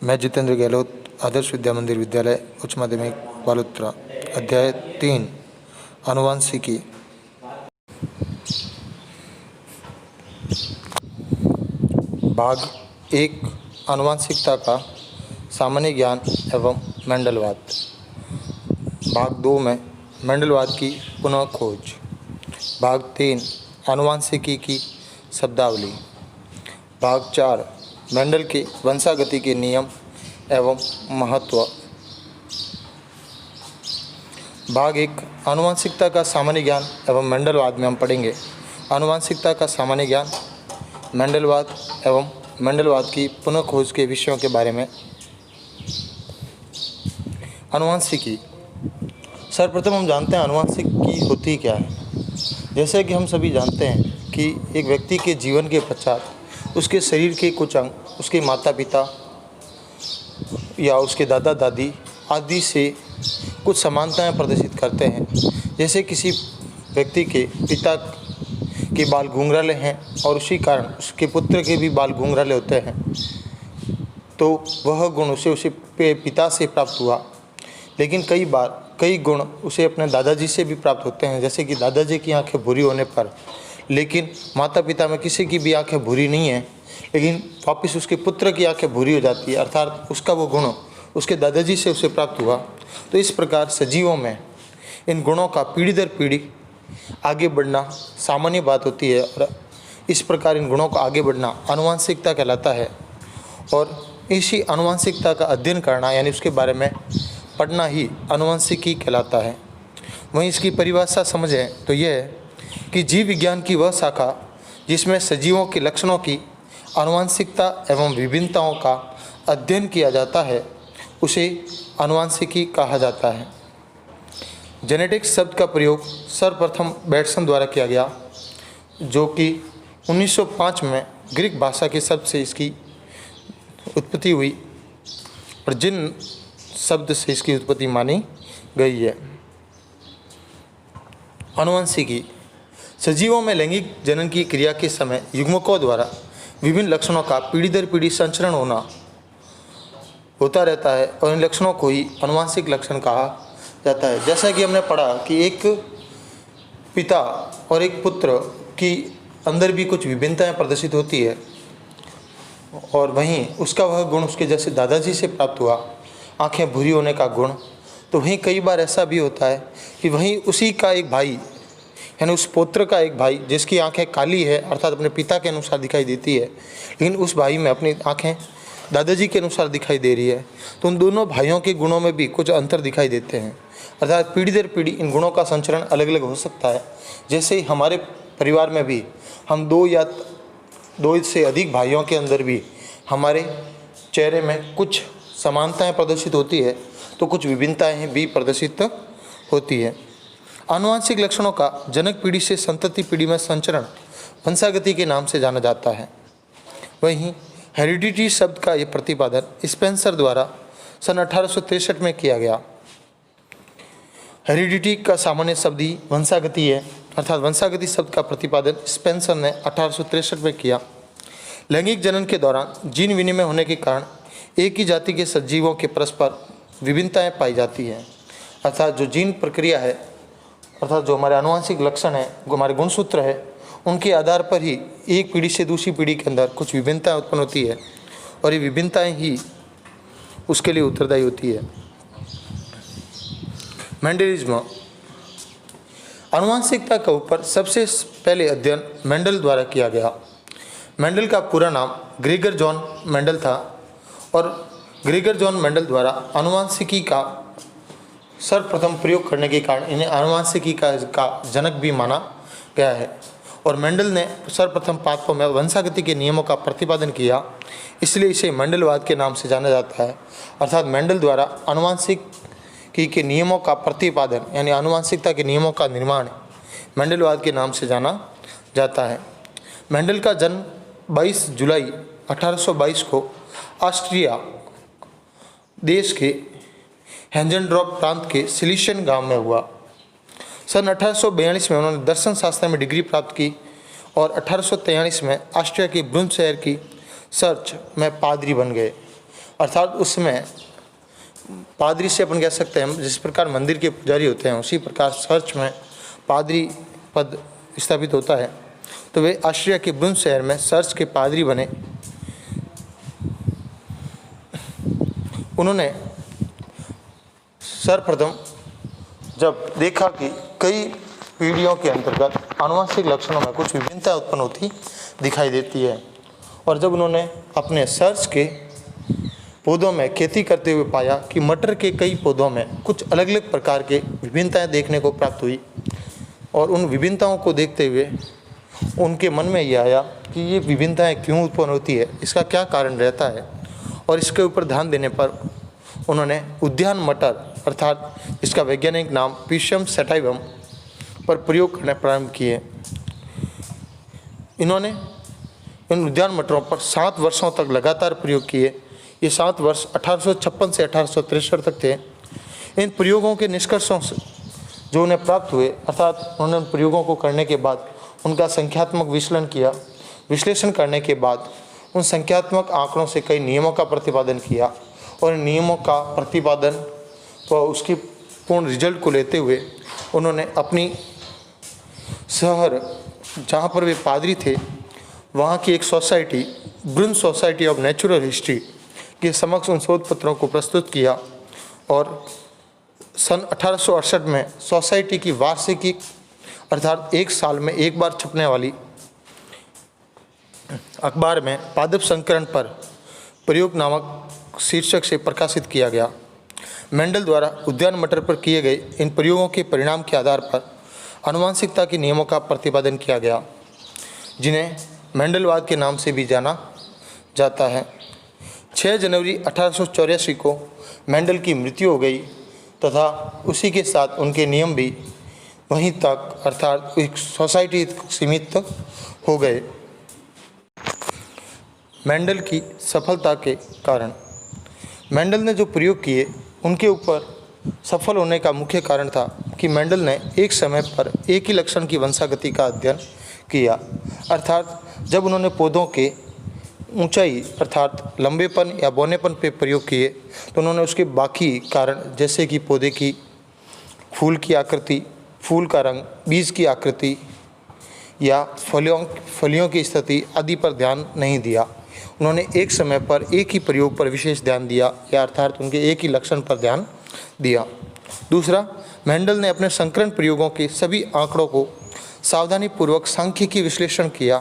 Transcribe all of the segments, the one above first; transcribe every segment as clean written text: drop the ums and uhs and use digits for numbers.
मैं जितेंद्र गहलोत, आदर्श विद्या मंदिर विद्यालय उच्च माध्यमिक बालोत्रा, अध्याय 3 आनुवंशिकी। भाग 1 आनुवंशिकता का सामान्य ज्ञान एवं मेंडलवाद। भाग 2 में मेंडलवाद की पुनः खोज। भाग 3 आनुवंशिकी की शब्दावली। भाग 4 मेंडल के वंशागति के नियम एवं महत्व। भाग 1 आनुवंशिकता का सामान्य ज्ञान एवं मेंडलवाद में हम पढ़ेंगे आनुवंशिकता का सामान्य ज्ञान, मेंडलवाद एवं मेंडलवाद की पुनः खोज के विषयों के बारे में। आनुवंशिकी। सर्वप्रथम हम जानते हैं आनुवंशिकी होती क्या है। जैसे कि हम सभी जानते हैं कि एक व्यक्ति के जीवन के पश्चात उसके शरीर के कुछ अंग उसके माता पिता या उसके दादा दादी आदि से कुछ समानताएं प्रदर्शित करते हैं। जैसे किसी व्यक्ति के पिता के बाल घुंघराले हैं और उसी कारण उसके पुत्र के भी बाल घुंघराले होते हैं, तो वह गुण उसे पिता से प्राप्त हुआ। लेकिन कई बार कई गुण उसे अपने दादाजी से भी प्राप्त होते हैं। जैसे कि दादाजी की आंखें भूरी होने पर, लेकिन माता पिता में किसी की भी आंखें भूरी नहीं है, लेकिन वापस उसके पुत्र की आंखें भूरी हो जाती है, अर्थात उसका वो गुण उसके दादाजी से उसे प्राप्त हुआ। तो इस प्रकार सजीवों में इन गुणों का पीढ़ी दर पीढ़ी आगे बढ़ना सामान्य बात होती है, और इस प्रकार इन गुणों का आगे बढ़ना आनुवंशिकता कहलाता है। और इसी आनुवंशिकता का अध्ययन करना यानी उसके बारे में पढ़ना ही आनुवंशिकी कहलाता है। वहीं इसकी परिभाषा समझें तो यह है कि जीव विज्ञान की वह शाखा जिसमें सजीवों के लक्षणों की आनुवंशिकता एवं विभिन्नताओं का अध्ययन किया जाता है, उसे आनुवंशिकी कहा जाता है। जेनेटिक्स शब्द का प्रयोग सर्वप्रथम बेटसन द्वारा किया गया, जो कि 1905 में ग्रीक भाषा के शब्द से इसकी उत्पत्ति हुई और जिन शब्द से इसकी उत्पत्ति मानी गई है। आनुवंशिकी। सजीवों में लैंगिक जनन की क्रिया के समय युग्मकों द्वारा विभिन्न लक्षणों का पीढ़ी दर पीढ़ी संचरण होता रहता है, और इन लक्षणों को ही आनुवंशिक लक्षण कहा जाता है। जैसा कि हमने पढ़ा कि एक पिता और एक पुत्र की अंदर भी कुछ विभिन्नताएं प्रदर्शित होती है, और वहीं उसका वह गुण उसके जैसे दादाजी से प्राप्त हुआ, आंखें भूरी होने का गुण। तो वहीं कई बार ऐसा भी होता है कि वहीं उसी का एक भाई यानी उस पुत्र का एक भाई जिसकी आंखें काली है, अर्थात अपने पिता के अनुसार दिखाई देती है, लेकिन उस भाई में अपनी आंखें दादाजी के अनुसार दिखाई दे रही है, तो उन दोनों भाइयों के गुणों में भी कुछ अंतर दिखाई देते हैं। अर्थात पीढ़ी दर पीढ़ी इन गुणों का संचरण अलग अलग हो सकता है। जैसे हमारे परिवार में भी हम दो से अधिक भाइयों के अंदर भी हमारे चेहरे में कुछ समानताएं प्रदर्शित होती है, तो कुछ विभिन्नताएं भी प्रदर्शित होती है। आनुवंशिक लक्षणों का जनक पीढ़ी से संतति पीढ़ी में संचरण वंशागति के नाम से जाना जाता है। वहीं हेरिडिटी शब्द का यह प्रतिपादन स्पेंसर द्वारा सन 1863 में किया गया। हेरिडिटी का सामान्य शब्द ही वंशागति है, अर्थात वंशागति शब्द का प्रतिपादन स्पेंसर ने 1863 में किया। लैंगिक जनन के दौरान जीन विनिमय होने के कारण एक ही जाति के सजीवों के परस्पर विभिन्नताएं पाई जाती हैं, अर्थात जो जीन प्रक्रिया है, अर्थात जो हमारे आनुवंशिक लक्षण है, जो हमारे गुणसूत्र है, उनके आधार पर ही एक पीढ़ी से दूसरी पीढ़ी के अंदर कुछ विभिन्नताएं उत्पन्न होती है, और ये विभिन्नताएं ही उसके लिए उत्तरदायी होती है। मेंडलिज्म। आनुवंशिकता के ऊपर सबसे पहले अध्ययन मेंडल द्वारा किया गया। मेंडल का पूरा नाम ग्रेगर जॉन मेंडल था, और ग्रेगर जॉन मेंडल द्वारा आनुवंशिकी का सर्वप्रथम प्रयोग करने के कारण इन्हें आनुवंशिकी का जनक भी माना गया है। और मेंडल ने सर्वप्रथम पादपों में वंशागति के नियमों का प्रतिपादन किया, इसलिए इसे मेंडलवाद के नाम से जाना जाता है। अर्थात मेंडल द्वारा आनुवंशिकी के नियमों का प्रतिपादन यानी आनुवंशिकता के नियमों का निर्माण मेंडलवाद के नाम से जाना जाता है। मेंडल का जन्म 22 जुलाई 1822 को ऑस्ट्रिया देश के हेंजनड्रॉप प्रांत के सिलिशियन गांव में हुआ। सन 1842 में उन्होंने दर्शन शास्त्र में डिग्री प्राप्त की, और 1843 में ऑस्ट्रिया के ब्रुन शहर की चर्च में पादरी बन गए। अर्थात उसमें पादरी से अपन कह सकते हैं, जिस प्रकार मंदिर के पुजारी होते हैं उसी प्रकार सर्च में पादरी पद स्थापित होता है। तो वे ऑस्ट्रिया के ब्रुन शहर में सर्च के पादरी बने। उन्होंने सर्वप्रथम जब देखा कि कई पीढ़ियों के अंतर्गत आनुवंशिक लक्षणों में कुछ विभिन्नता उत्पन्न होती दिखाई देती है, और जब उन्होंने अपने सर्च के पौधों में खेती करते हुए पाया कि मटर के कई पौधों में कुछ अलग अलग प्रकार के विभिन्नताएं देखने को प्राप्त हुई, और उन विभिन्नताओं को देखते हुए उनके मन में ये आया कि ये विभिन्नताएं क्यों उत्पन्न होती है, इसका क्या कारण रहता है। और इसके ऊपर ध्यान देने पर उन्होंने उद्यान मटर अर्थात इसका वैज्ञानिक नाम पिशियम सैटिवम पर प्रयोग करने प्रारंभ किए। इन्होंने इन उद्यान मटरों पर 7 वर्षों तक लगातार प्रयोग किए। ये 7 वर्ष 1856 से 1863 तक थे। इन प्रयोगों के निष्कर्षों से जो उन्हें प्राप्त हुए, अर्थात उन्होंने उन प्रयोगों को करने के बाद उनका संख्यात्मक विश्लेषण किया। विश्लेषण करने के बाद उन संख्यात्मक आंकड़ों से कई नियमों का प्रतिपादन किया, और इन नियमों का प्रतिपादन व उसकी पूर्ण रिजल्ट को लेते हुए उन्होंने अपनी शहर जहाँ पर वे पादरी थे वहाँ की एक society, ब्रुन society of natural history के समक्ष उन शोध पत्रों को प्रस्तुत किया। और सन 1868 में सोसाइटी की वार्षिकी अर्थात एक साल में एक बार छपने वाली अखबार में पादप संकरण पर प्रयोग नामक शीर्षक से प्रकाशित किया गया। मेंडल द्वारा उद्यान मटर पर किए गए इन प्रयोगों के परिणाम के आधार पर आनुवंशिकता के नियमों का प्रतिपादन किया गया, जिन्हें मेंडलवाद के नाम से भी जाना जाता है। 6 जनवरी 1884 को मेंडल की मृत्यु हो गई तथा उसी के साथ उनके नियम भी वहीं तक अर्थात एक सोसाइटी सीमित हो गए। मेंडल की सफलता के कारण मेंडल ने जो प्रयोग किए उनके ऊपर सफल होने का मुख्य कारण था कि मेंडल ने एक समय पर एक ही लक्षण की वंशागति का अध्ययन किया। अर्थात जब उन्होंने पौधों के ऊंचाई अर्थात लंबेपन या बौनेपन पे प्रयोग किए तो उन्होंने उसके बाकी कारण जैसे कि पौधे की फूल की आकृति, फूल का रंग, बीज की आकृति या फलियों की स्थिति आदि पर ध्यान नहीं दिया। उन्होंने एक समय पर एक ही प्रयोग पर विशेष ध्यान दिया, या अर्थात उनके एक ही लक्षण पर ध्यान दिया। दूसरा, मेंडल ने अपने संकरण प्रयोगों के सभी आंकड़ों को सावधानीपूर्वक सांख्यिकी विश्लेषण किया,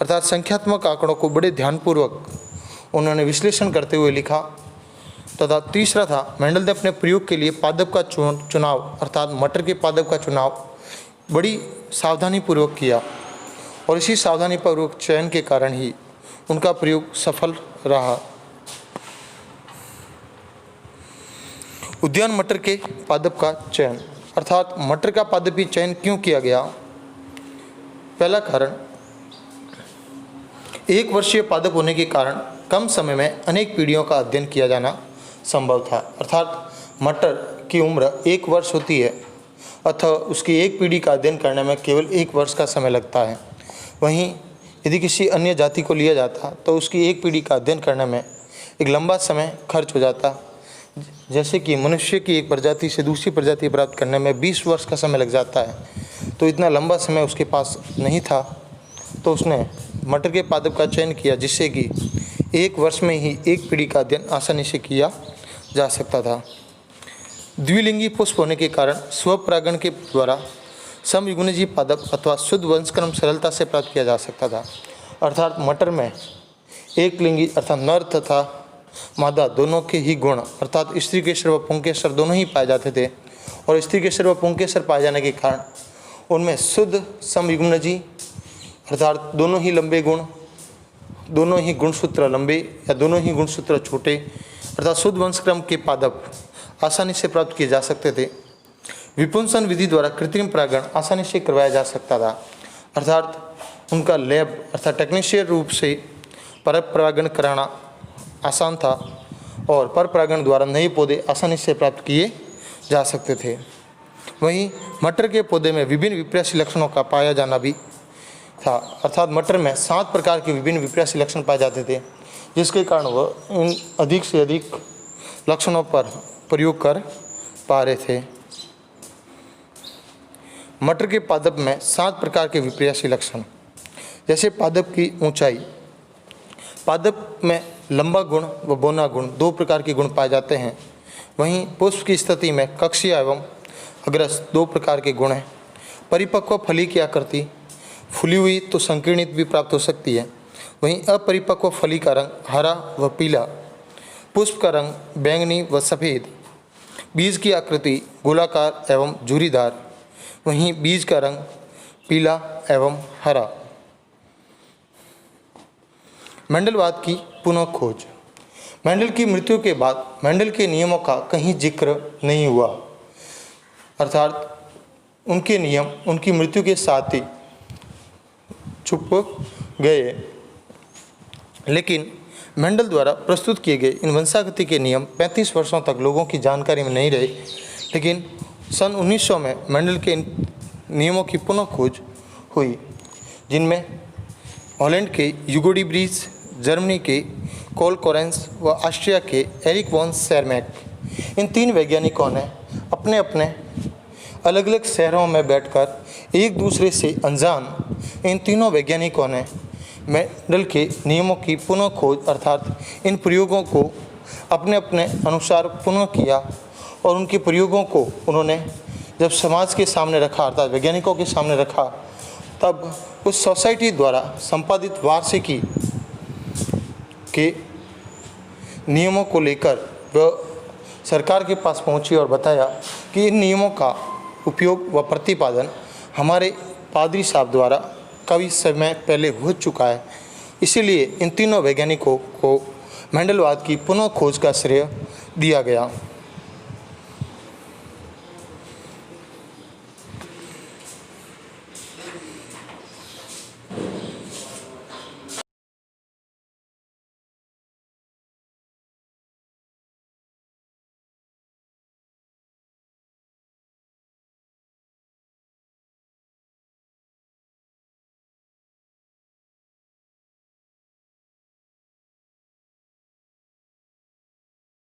अर्थात संख्यात्मक आंकड़ों को बड़े ध्यानपूर्वक उन्होंने विश्लेषण करते हुए लिखा। तथा तीसरा था, मेंडल ने अपने प्रयोग के लिए पादप का चुनाव अर्थात मटर के पादप का चुनाव बड़ी सावधानीपूर्वक किया, और इसी सावधानीपूर्वक चयन के कारण ही उनका प्रयोग सफल रहा। उद्यान मटर के पादप का चयन अर्थात मटर का पादपी चयन क्यों किया गया? पहला कारण, एक वर्षीय पादप होने के कारण कम समय में अनेक पीढ़ियों का अध्ययन किया जाना संभव था। अर्थात मटर की उम्र 1 वर्ष होती है अतः उसकी एक पीढ़ी का अध्ययन करने में केवल 1 वर्ष का समय लगता है। वहीं यदि किसी अन्य जाति को लिया जाता तो उसकी एक पीढ़ी का अध्ययन करने में एक लंबा समय खर्च हो जाता। जैसे कि मनुष्य की एक प्रजाति से दूसरी प्रजाति प्राप्त करने में 20 वर्ष का समय लग जाता है, तो इतना लंबा समय उसके पास नहीं था, तो उसने मटर के पादप का चयन किया जिससे कि 1 वर्ष में ही एक पीढ़ी का अध्ययन आसानी से किया जा सकता था। द्विलिंगी पुष्प होने के कारण स्वपरागण के द्वारा समयुग्मजी पादप अथवा शुद्ध वंशक्रम सरलता से प्राप्त किया जा सकता था। अर्थात मटर में एक लिंगी अर्थात नर तथा मादा दोनों के ही गुण अर्थात स्त्री केसर व पुंकेसर दोनों ही पाए जाते थे, और स्त्री केसर व पुंकेसर पाए जाने के कारण उनमें शुद्ध समयुग्मजी अर्थात दोनों ही लंबे गुण, दोनों ही गुणसूत्र लंबे या दोनों ही गुणसूत्र छोटे अर्थात शुद्ध वंशक्रम के पादप आसानी से प्राप्त किए जा सकते थे। विपुंसन विधि द्वारा कृत्रिम परागण आसानी से करवाया जा सकता था, अर्थात उनका लैब अर्थात टेक्नीशियन रूप से पर परागण कराना आसान था, और पर परागण द्वारा नए पौधे आसानी से प्राप्त किए जा सकते थे। वहीं मटर के पौधे में विभिन्न विप्रासी लक्षणों का पाया जाना भी था, अर्थात मटर में 7 प्रकार के विभिन्न विप्रासी लक्षण पाए जाते थे, जिसके कारण वह इन अधिक से अधिक लक्षणों पर प्रयोग कर पा रहे थे। मटर के पादप में 7 प्रकार के विपर्यासी लक्षण, जैसे पादप की ऊंचाई। पादप में लंबा गुण व बौना गुण 2 प्रकार के गुण पाए जाते हैं। वहीं पुष्प की स्थिति में कक्षीय एवं अग्रस 2 प्रकार के गुण हैं। परिपक्व फली की आकृति फूली हुई तो संकीर्णित भी प्राप्त हो सकती है। वहीं अपरिपक्व फली का रंग हरा व पीला, पुष्प का रंग बैंगनी व सफ़ेद, बीज की आकृति गोलाकार एवं झुर्रीदार, वहीं बीज का रंग पीला एवं हरा। मेंडलवाद की पुनः खोज। मेंडल की मृत्यु के बाद मेंडल के नियमों का कहीं जिक्र नहीं हुआ, अर्थात उनके नियम उनकी मृत्यु के साथ ही छुप गए। लेकिन मेंडल द्वारा प्रस्तुत किए गए इन वंशागति के नियम 35 वर्षों तक लोगों की जानकारी में नहीं रहे। लेकिन सन 1900 में मेंडल के इन नियमों की पुनः खोज हुई, जिनमें हॉलैंड के यूगोडी ब्रीज, जर्मनी के कोल कोरेंस व ऑस्ट्रिया के एरिक वॉन शेरमैक, इन 3 वैज्ञानिकों ने अपने अपने अलग अलग शहरों में बैठकर एक दूसरे से अनजान इन तीनों वैज्ञानिकों ने मेंडल के नियमों की पुनः खोज अर्थात इन प्रयोगों को अपने अपने अनुसार पुनः किया। और उनके प्रयोगों को उन्होंने जब समाज के सामने रखा अर्थात वैज्ञानिकों के सामने रखा, तब उस सोसाइटी द्वारा संपादित वार्षिकी के नियमों को लेकर वह सरकार के पास पहुंची और बताया कि इन नियमों का उपयोग व प्रतिपादन हमारे पादरी साहब द्वारा काफ़ी समय पहले हो चुका है। इसीलिए इन तीनों वैज्ञानिकों को मेंडलवाद की पुनः खोज का श्रेय दिया गया।